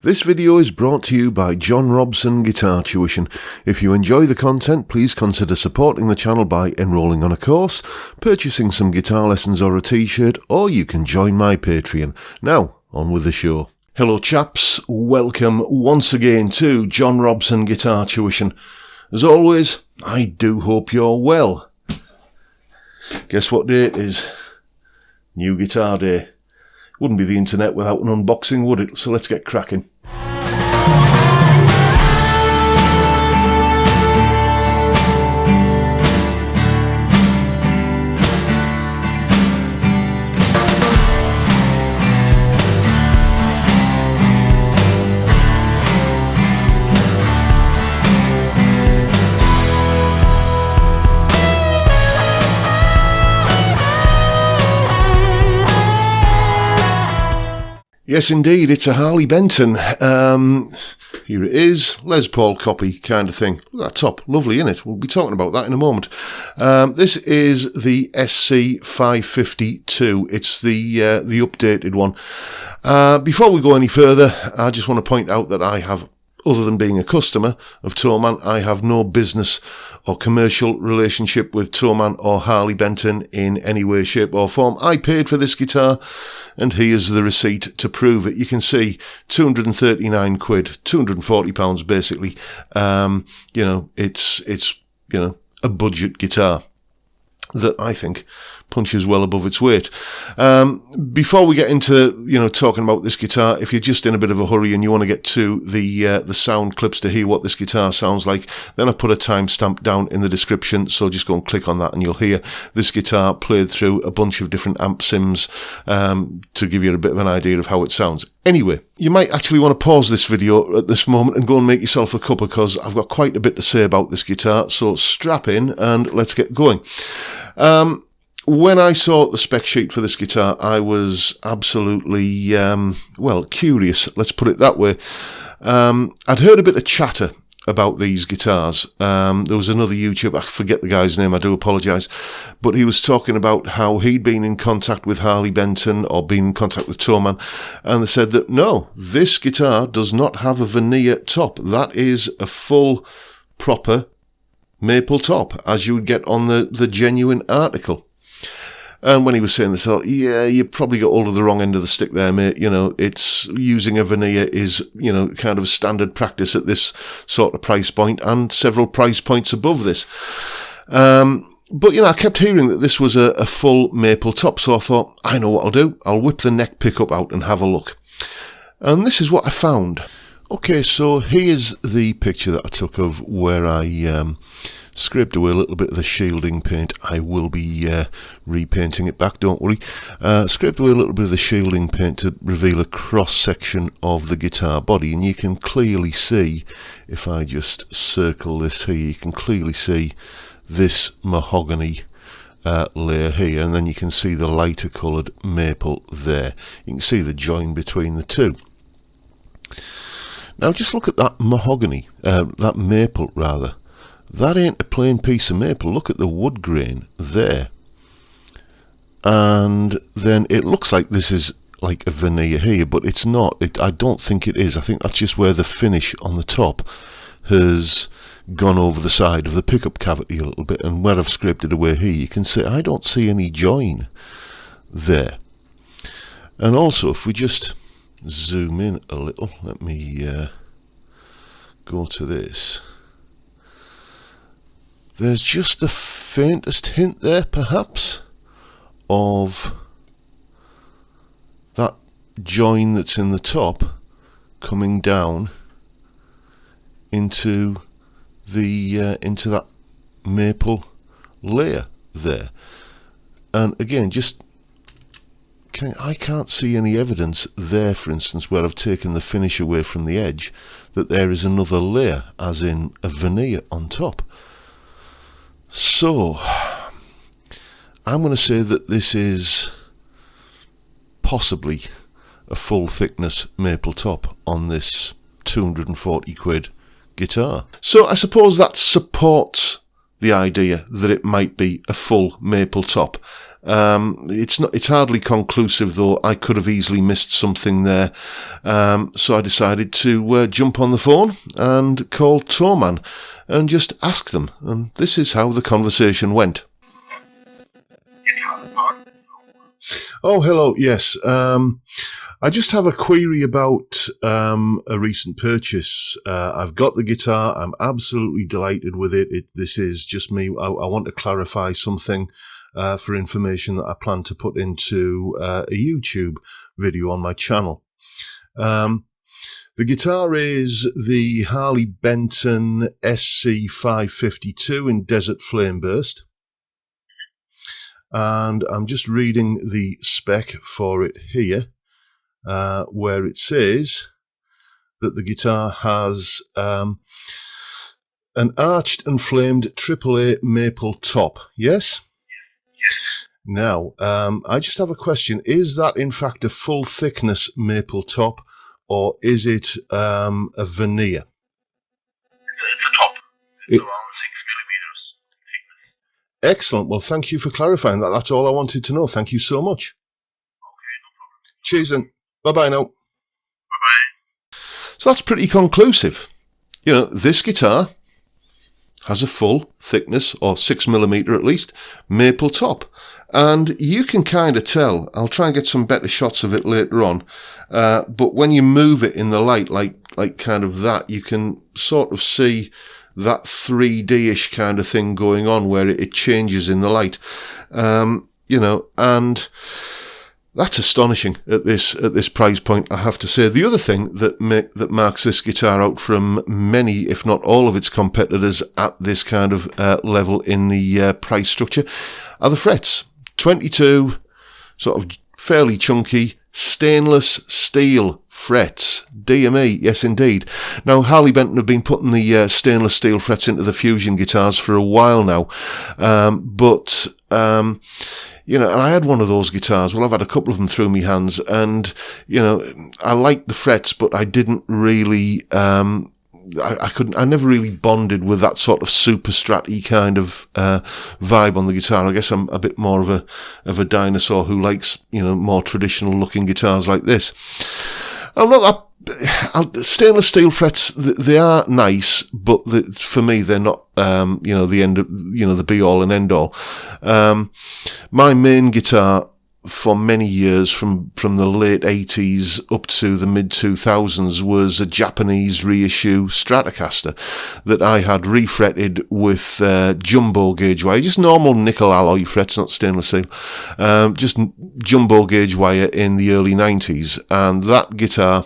This video is brought to you by John Robson Guitar Tuition. If you enjoy the content, please consider supporting the channel by enrolling on a course, purchasing some guitar lessons or a t-shirt, or you can join my Patreon. Now, on with the show. Hello chaps, welcome once again to John Robson Guitar Tuition. As always, I do hope you're well. Guess what day it is? New Guitar Day. Wouldn't be the internet without an unboxing, would it? So let's get cracking. Yes, indeed, it's a Harley Benton. Here it is, Les Paul copy kind of thing. Look at that top, lovely, isn't it? We'll be talking about that in a moment. This is the SC550II. It's the updated one. Before we go any further, I just want to point out that I have, other than being a customer of Toman, I have no business or commercial relationship with Toman or Harley Benton in any way, shape or form. I paid for this guitar and here's the receipt to prove it. You can see 239 quid, £240 basically. You know, it's you know, a budget guitar that I think punches well above its weight. Before we get into, you know, talking about this guitar, if you're just in a bit of a hurry and you want to get to the sound clips to hear what this guitar sounds like, then I've put a timestamp down in the description, so just go and click on that and you'll hear this guitar played through a bunch of different amp sims to give you a bit of an idea of how it sounds. Anyway, you might actually want to pause this video at this moment and go and make yourself a cup, because I've got quite a bit to say about this guitar, so strap in and let's get going. When I saw the spec sheet for this guitar, I was absolutely, well, curious, let's put it that way. I'd heard a bit of chatter about these guitars. There was another YouTuber, I forget the guy's name, I do apologise, but he was talking about how he'd been in contact with Harley Benton or been in contact with Toman, and they said that no, this guitar does not have a veneer top. That is a full, proper maple top, as you would get on the genuine article. And when he was saying this, I thought, yeah, you probably got all of the wrong end of the stick there, mate. You know, it's using a veneer is, you know, kind of standard practice at this sort of price point and several price points above this. But, you know, I kept hearing that this was a full maple top, so I thought, I know what I'll do. I'll whip the neck pickup out and have a look. And this is what I found. Okay, so here's the picture that I took of where I scraped away a little bit of the shielding paint. I will be repainting it back, don't worry. Scraped away a little bit of the shielding paint to reveal a cross section of the guitar body, and you can clearly see, if I just circle this here, you can clearly see this mahogany layer here, and then you can see the lighter coloured maple there. You can see the join between the two. Now just look at that mahogany, that maple rather. That ain't a plain piece of maple. Look at the wood grain there. And then it looks like this is like a veneer here, but it's not. I don't think it is. I think that's just where the finish on the top has gone over the side of the pickup cavity a little bit. And where I've scraped it away here, you can see I don't see any join there. And also, if we just zoom in a little, let me go to this. There's just the faintest hint there, perhaps, of that join that's in the top coming down into into that maple layer there. And again, just I can't see any evidence there, for instance, where I've taken the finish away from the edge, that there is another layer, as in a veneer on top. So, I'm going to say that this is possibly a full thickness maple top on this 240 quid guitar. So I suppose that supports the idea that it might be a full maple top. It's hardly conclusive, though. I could have easily missed something there. So I decided to jump on the phone and call Toman and just ask them. And this is how the conversation went. Oh, hello. Yes. I just have a query about a recent purchase. I've got the guitar. I'm absolutely delighted with it. This is just me. I want to clarify something for information that I plan to put into a YouTube video on my channel. The guitar is the Harley Benton SC550II in Desert Flame Burst. And I'm just reading the spec for it here. Where it says that the guitar has an arched and flamed AAA maple top. Yes? Now, I just have a question. Is that in fact a full thickness maple top, or is it a veneer? It's a top. It's around 6 millimeters thickness. Excellent. Well, thank you for clarifying that. That's all I wanted to know. Thank you so much. Okay, no problem. Cheers then. Bye-bye now. Bye-bye. So that's pretty conclusive. You know, this guitar has a full thickness, or 6mm at least, maple top. And you can kind of tell. I'll try and get some better shots of it later on. But when you move it in the light, like kind of that, you can sort of see that 3D-ish kind of thing going on where it changes in the light. You know, and that's astonishing at this price point, I have to say. The other thing that marks this guitar out from many, if not all of its competitors at this kind of level in the price structure, are the frets. 22, sort of fairly chunky, stainless steel frets. Dear me, yes indeed. Now, Harley Benton have been putting the stainless steel frets into the Fusion guitars for a while now, you know, and I had one of those guitars. Well, I've had a couple of them through my hands, and, you know, I liked the frets, but I didn't really, I never really bonded with that sort of super stratty kind of vibe on the guitar. I guess I'm a bit more of a dinosaur who likes, you know, more traditional looking guitars like this. I'm not that. Stainless steel frets, they are nice, but for me they're not, you know, the end of, you know, the be all and end all. My main guitar for many years, from the late 80s up to the mid 2000s, was a Japanese reissue Stratocaster that I had refretted with jumbo gauge wire, just normal nickel alloy frets, not stainless steel, just jumbo gauge wire in the early 90s, and that guitar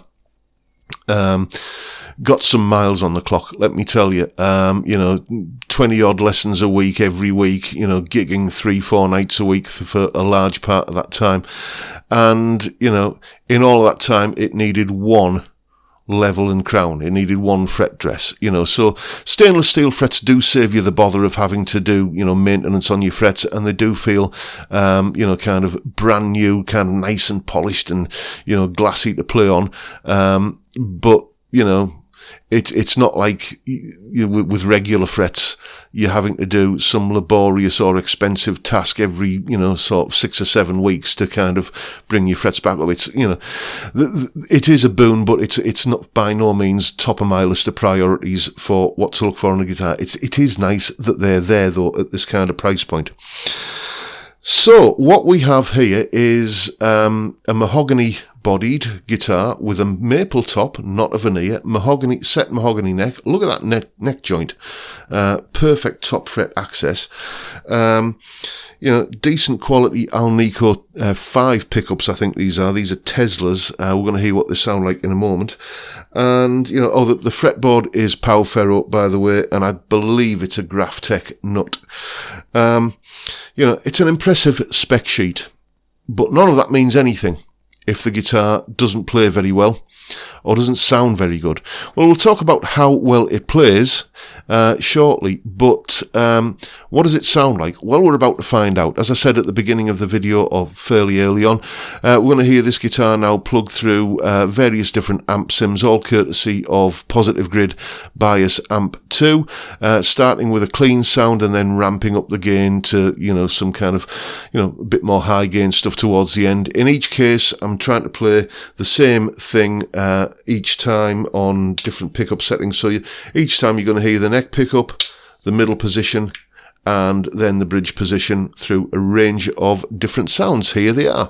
got some miles on the clock, let me tell you. You know, 20 odd lessons a week every week, you know, gigging 3-4 nights a week for a large part of that time. And, you know, in all that time, it needed one level and crown. It needed one fret dress, you know. So stainless steel frets do save you the bother of having to do, you know, maintenance on your frets, and they do feel, you know, kind of brand new, kind of nice and polished and, you know, glassy to play on. But, you know, it's not like with regular frets, you're having to do some laborious or expensive task every, you know, sort of 6 or 7 weeks to kind of bring your frets back up. It's, you know, it is a boon, but it's not by no means top of my list of priorities for what to look for on a guitar. It is nice that they're there, though, at this kind of price point. So what we have here is a mahogany bodied guitar with a maple top, not a veneer, set mahogany neck. Look at that neck joint. Perfect top fret access. You know, decent quality Alnico 5 pickups, I think these are. These are Teslas. We're going to hear what they sound like in a moment. And, you know, the fretboard is Pow Ferro, by the way, and I believe it's a Graphtec nut. You know, it's an impressive spec sheet, but none of that means anything if the guitar doesn't play very well or doesn't sound very good? Well, we'll talk about how well it plays shortly, but what does it sound like? Well, we're about to find out. As I said at the beginning of the video, or fairly early on, we're going to hear this guitar now plugged through various different amp sims, all courtesy of Positive Grid Bias Amp 2, starting with a clean sound and then ramping up the gain to, you know, some kind of, you know, a bit more high gain stuff towards the end. In each case, I'm trying to play the same thing each time on different pickup settings. So each time you're going to hear the neck pickup, the middle position, and then the bridge position through a range of different sounds. Here they are.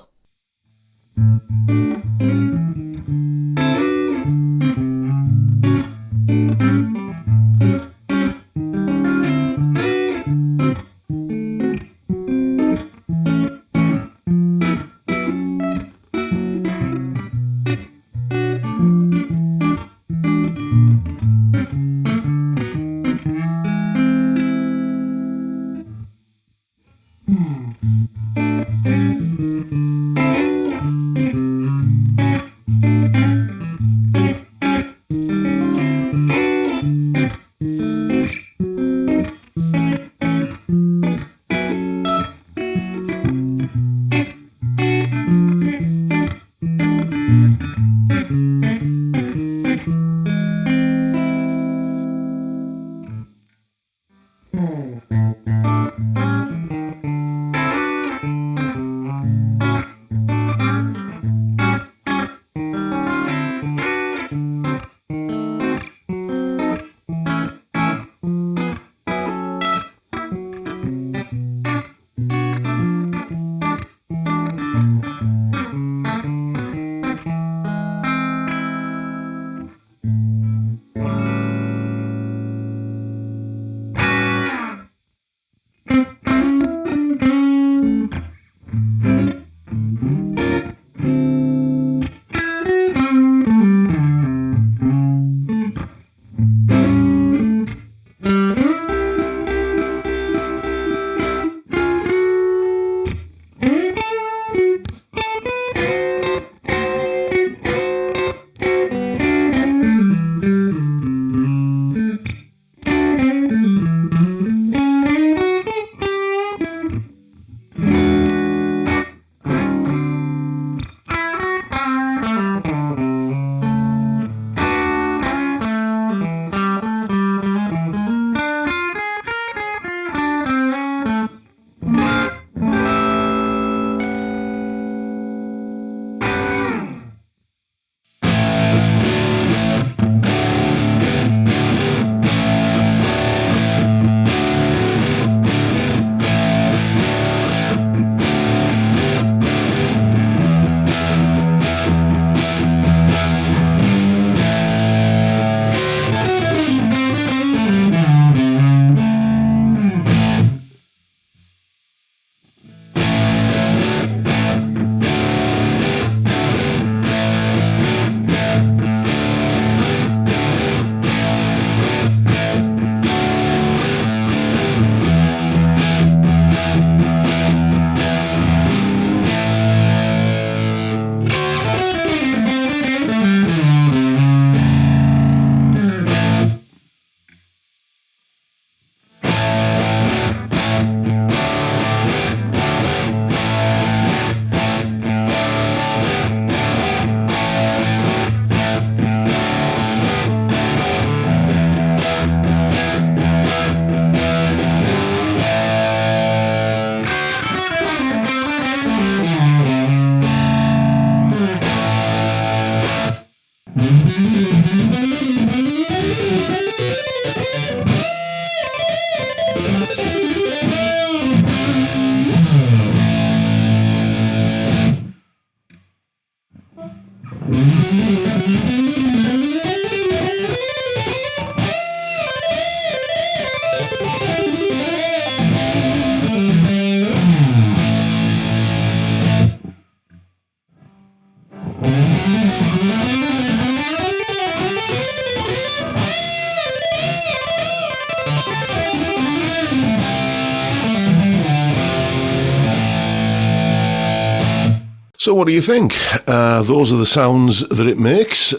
So what do you think? Those are the sounds that it makes.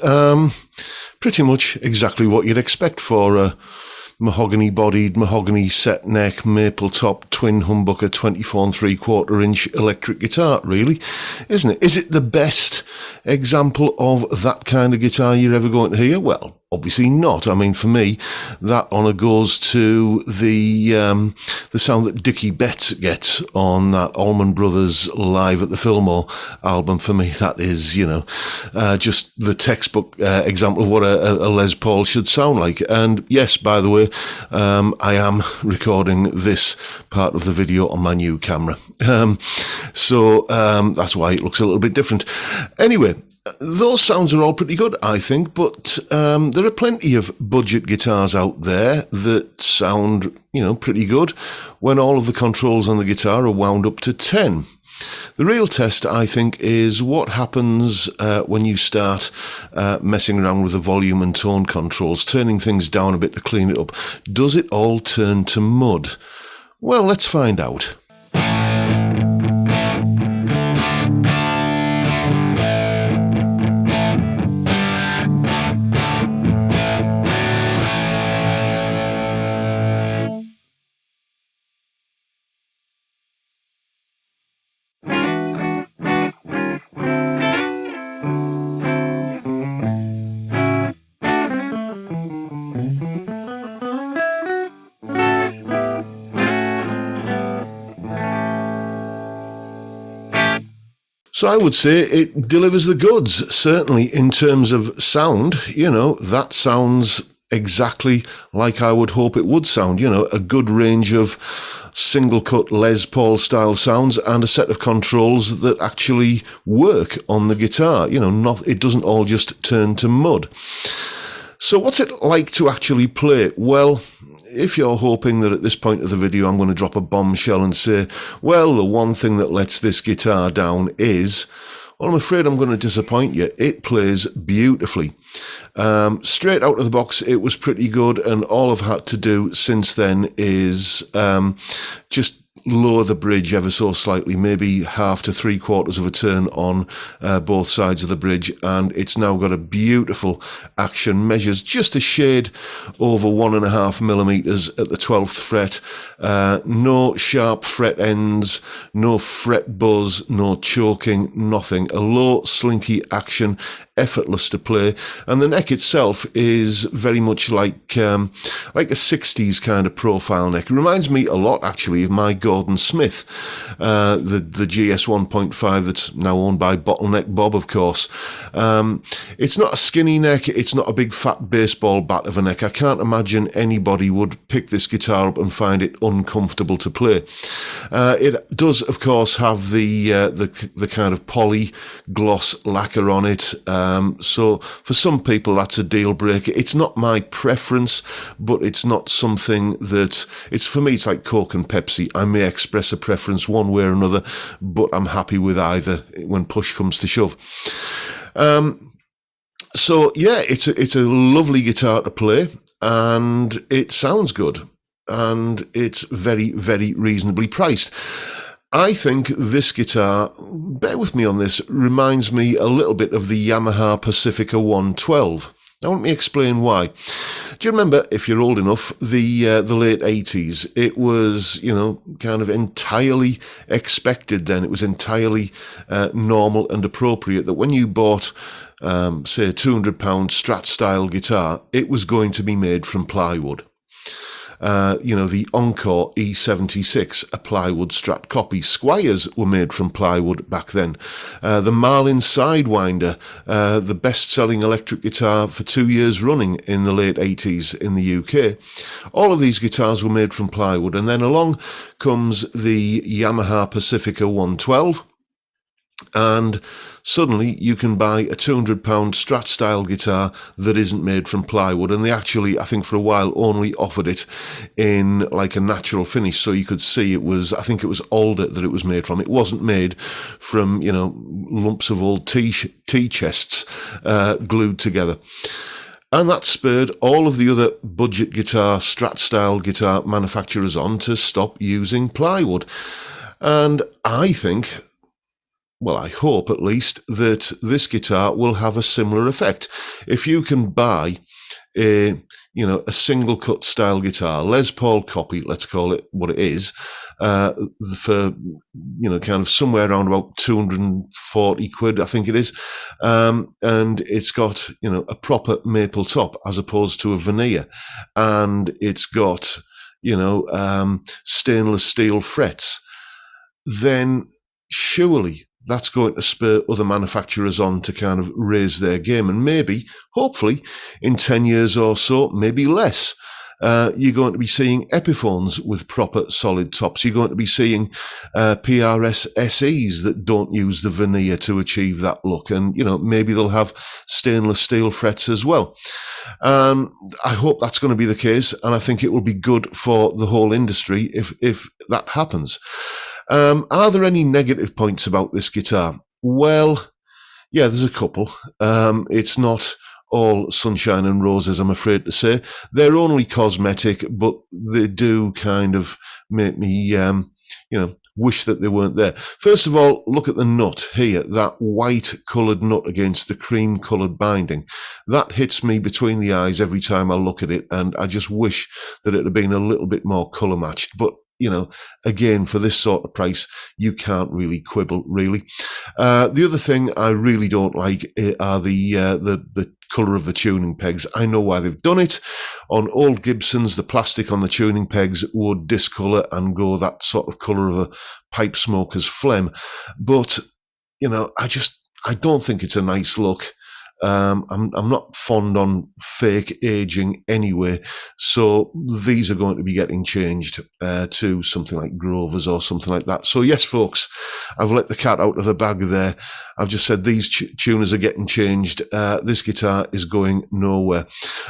Pretty much exactly what you'd expect for a mahogany-bodied, mahogany-set neck, maple-top, twin humbucker, 24 3/4 inch electric guitar, really, isn't it? Is it the best example of that kind of guitar you're ever going to hear? Well, obviously not. I mean, for me, that honour goes to the sound that Dickie Betts gets on that Allman Brothers Live at the Fillmore album. For me, that is, just the textbook example of what a Les Paul should sound like. And yes, by the way, I am recording this part of the video on my new camera. So that's why it looks a little bit different. Anyway, those sounds are all pretty good, I think, but there are plenty of budget guitars out there that sound, pretty good when all of the controls on the guitar are wound up to 10. The real test, I think, is what happens when you start messing around with the volume and tone controls, turning things down a bit to clean it up. Does it all turn to mud? Well, let's find out. So I would say it delivers the goods, certainly in terms of sound. That sounds exactly like I would hope it would sound. A good range of single cut Les Paul style sounds and a set of controls that actually work on the guitar. It doesn't all just turn to mud. So what's it like to actually play? Well, if you're hoping that at this point of the video I'm going to drop a bombshell and say, well, the one thing that lets this guitar down is, well, I'm afraid I'm going to disappoint you. It plays beautifully. Straight out of the box, it was pretty good, and all I've had to do since then is just lower the bridge ever so slightly, maybe 1/2 to 3/4 of a turn on both sides of the bridge, and it's now got a beautiful action. Measures just a shade over 1.5 millimeters at the 12th fret. No sharp fret ends, no fret buzz, no choking, nothing. A low, slinky action, effortless to play, and the neck itself is very much like a 60s kind of profile neck. It reminds me a lot, actually, of my Gordon Smith, the GS 1.5 that's now owned by Bottleneck Bob, of course. It's not a skinny neck, it's not a big fat baseball bat of a neck. I can't imagine anybody would pick this guitar up and find it uncomfortable to play. It does, of course, have the kind of poly gloss lacquer on it. So for some people that's a deal breaker. It's not my preference, but it's not something that for me it's like Coke and Pepsi. I may express a preference one way or another, but I'm happy with either when push comes to shove. So yeah, it's a lovely guitar to play, and it sounds good, and it's very, very reasonably priced. I think this guitar, bear with me on this, reminds me a little bit of the Yamaha Pacifica 112. Now let me explain why. Do you remember, if you're old enough, the late 80s? It was, kind of entirely expected then. It was entirely normal and appropriate that when you bought, say, a £200 Strat style guitar, it was going to be made from plywood. The Encore E76, a plywood Strat copy. Squires were made from plywood back then. The Marlin Sidewinder, the best-selling electric guitar for 2 years running in the late 80s in the UK. All of these guitars were made from plywood, and then along comes the Yamaha Pacifica 112, and suddenly you can buy a £200 Strat style guitar that isn't made from plywood. And they actually, I think for a while, only offered it in like a natural finish, so you could see I think it was alder that it was made from. It wasn't made from lumps of old tea chests glued together. And that spurred all of the other budget guitar, Strat style guitar manufacturers on to stop using plywood. And I think well, I hope at least, that this guitar will have a similar effect. If you can buy a single cut style guitar, Les Paul copy, let's call it what it is, for, kind of somewhere around about 240 quid, I think it is. And it's got, a proper maple top as opposed to a veneer. And it's got, stainless steel frets. Then surely that's going to spur other manufacturers on to kind of raise their game. And maybe, hopefully, in 10 years or so, maybe less, you're going to be seeing Epiphones with proper solid tops. You're going to be seeing PRS SEs that don't use the veneer to achieve that look. And, maybe they'll have stainless steel frets as well. I hope that's going to be the case. And I think it will be good for the whole industry if that happens. Are there any negative points about this guitar? Well, yeah, there's a couple. It's not all sunshine and roses, I'm afraid to say. They're only cosmetic, but they do kind of make me, wish that they weren't there. First of all, look at the nut here, that white coloured nut against the cream coloured binding. That hits me between the eyes every time I look at it, and I just wish that it had been a little bit more colour matched. But again, for this sort of price, you can't really quibble, really. The other thing I really don't like are the colour of the tuning pegs. I know why they've done it. On old Gibsons, the plastic on the tuning pegs would discolour and go that sort of colour of a pipe smoker's phlegm. But, I don't think it's a nice look. I'm not fond on fake aging anyway, so these are going to be getting changed to something like Grovers or something like that. So yes, folks, I've let the cat out of the bag there. I've just said these tuners are getting changed. This guitar is going nowhere.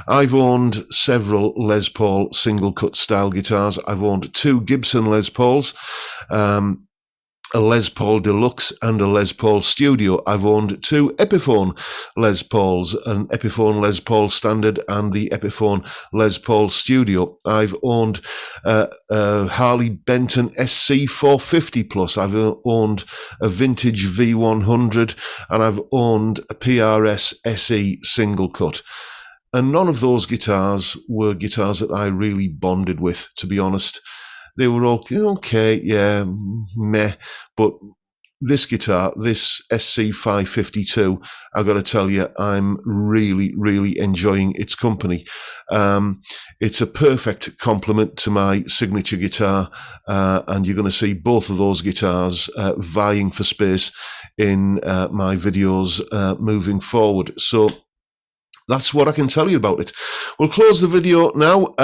I've owned several Les Paul single cut style guitars. I've owned 2 Gibson Les Pauls, a Les Paul Deluxe and a Les Paul Studio. I've owned 2 Epiphone Les Pauls, an Epiphone Les Paul Standard and the Epiphone Les Paul Studio. I've owned Harley Benton SC550II. I've owned a vintage V100, and I've owned a PRS SE single cut. And none of those guitars were guitars that I really bonded with, to be honest. They were all okay, yeah, meh. But this guitar, this SC550II, I've got to tell you, I'm really, really enjoying its company. It's a perfect complement to my signature guitar, and you're going to see both of those guitars vying for space in my videos moving forward. So that's what I can tell you about it. We'll close the video now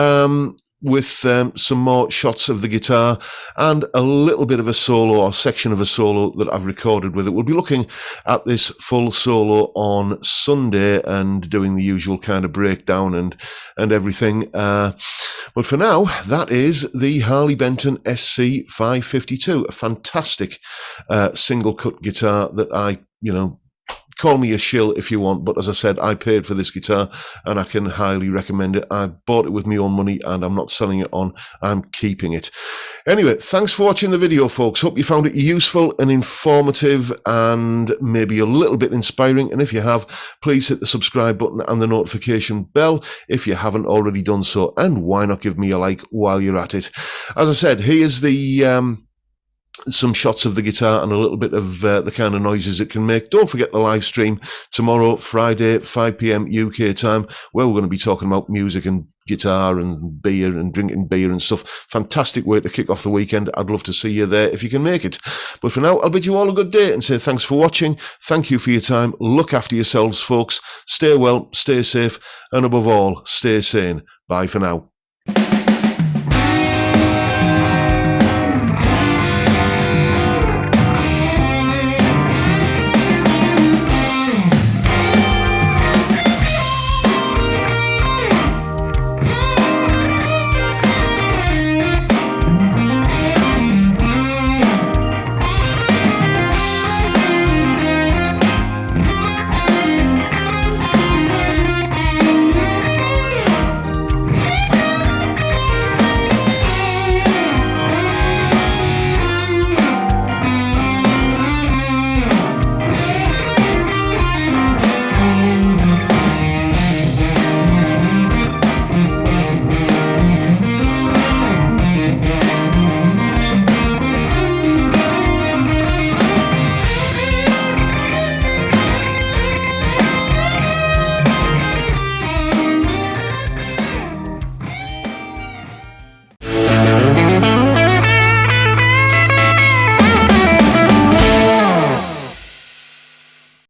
with some more shots of the guitar and a little bit of a solo or section of a solo that I've recorded with it. We'll be looking at this full solo on Sunday and doing the usual kind of breakdown and everything. But for now, that is the Harley Benton SC550II, a fantastic single cut guitar that I, call me a shill if you want, but as I said, I paid for this guitar and I can highly recommend it. I bought it with my own money and I'm not selling it on, I'm keeping it. Anyway, thanks for watching the video, folks. Hope you found it useful and informative and maybe a little bit inspiring. And if you have, please hit the subscribe button and the notification bell if you haven't already done so. And why not give me a like while you're at it? As I said, here's the some shots of the guitar and a little bit of the kind of noises it can make. Don't forget the live stream tomorrow, Friday, 5 p.m. UK time, where we're going to be talking about music and guitar and beer and drinking beer and stuff. Fantastic way to kick off the weekend. I'd love to see you there if you can make it. But for now, I'll bid you all a good day and say thanks for watching. Thank you for your time. Look after yourselves, folks. Stay well, stay safe, and above all, stay sane. Bye for now.